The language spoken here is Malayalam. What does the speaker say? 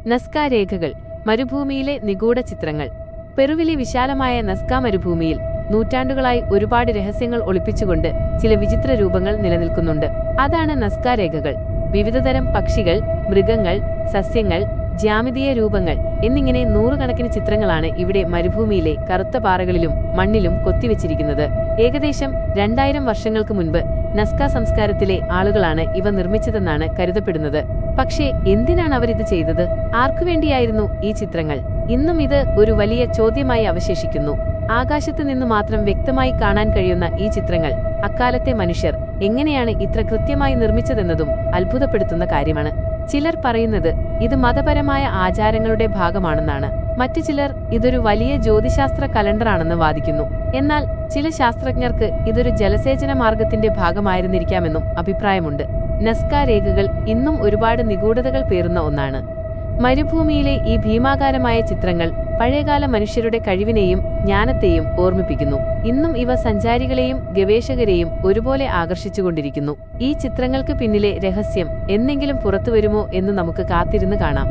നസ്ക രേഖകൾ, മരുഭൂമിയിലെ നിഗൂഢ ചിത്രങ്ങൾ. പെറുവിലെ വിശാലമായ നസ്ക മരുഭൂമിയിൽ നൂറ്റാണ്ടുകളായി ഒരുപാട് രഹസ്യങ്ങൾ ഒളിപ്പിച്ചുകൊണ്ട് ചില വിചിത്ര രൂപങ്ങൾ നിലനിൽക്കുന്നുണ്ട്. അതാണ് നസ്ക രേഖകൾ. വിവിധതരം പക്ഷികൾ, മൃഗങ്ങൾ, സസ്യങ്ങൾ, ജ്യാമിതീയ രൂപങ്ങൾ എന്നിങ്ങനെ നൂറുകണക്കിന് ചിത്രങ്ങളാണ് ഇവിടെ മരുഭൂമിയിലെ കറുത്ത പാറകളിലും മണ്ണിലും കൊത്തിവെച്ചിരിക്കുന്നത്. ഏകദേശം 2000 വർഷങ്ങൾക്ക് മുൻപ് നസ്ക സംസ്കാരത്തിലെ ആളുകളാണ് ഇവ നിർമ്മിച്ചതെന്നാണ് കരുതപ്പെടുന്നത്. പക്ഷേ എന്തിനാണ് അവരിത് ചെയ്തത്? ആർക്കുവേണ്ടിയായിരുന്നു ഈ ചിത്രങ്ങൾ? ഇന്നും ഇത് ഒരു വലിയ ചോദ്യമായി അവശേഷിക്കുന്നു. ആകാശത്ത് നിന്ന് മാത്രം വ്യക്തമായി കാണാൻ കഴിയുന്ന ഈ ചിത്രങ്ങൾ അക്കാലത്തെ മനുഷ്യർ എങ്ങനെയാണ് ഇത്ര കൃത്യമായി നിർമ്മിച്ചതെന്നതും അത്ഭുതപ്പെടുത്തുന്ന കാര്യമാണ്. ചിലർ പറയുന്നത് ഇത് മതപരമായ ആചാരങ്ങളുടെ ഭാഗമാണെന്നാണ്. മറ്റു ചിലർ ഇതൊരു വലിയ ജ്യോതിശാസ്ത്ര കലണ്ടറാണെന്ന് വാദിക്കുന്നു. എന്നാൽ ചില ശാസ്ത്രജ്ഞർക്ക് ഇതൊരു ജലസേചന മാർഗത്തിന്റെ ഭാഗമായിരുന്നിരിക്കാമെന്നും അഭിപ്രായമുണ്ട്. നസ്ക രേഖകൾ ഇന്നും ഒരുപാട് നിഗൂഢതകൾ പേറുന്ന ഒന്നാണ്. മരുഭൂമിയിലെ ഈ ഭീമാകാരമായ ചിത്രങ്ങൾ പഴയകാല മനുഷ്യരുടെ കഴിവിനെയും ജ്ഞാനത്തെയും ഓർമ്മിപ്പിക്കുന്നു. ഇന്നും ഇവ സഞ്ചാരികളെയും ഗവേഷകരെയും ഒരുപോലെ ആകർഷിച്ചുകൊണ്ടിരിക്കുന്നു. ഈ ചിത്രങ്ങൾക്ക് പിന്നിലെ രഹസ്യം എന്നെങ്കിലും പുറത്തുവരുമോ എന്ന് നമുക്ക് കാത്തിരുന്ന് കാണാം.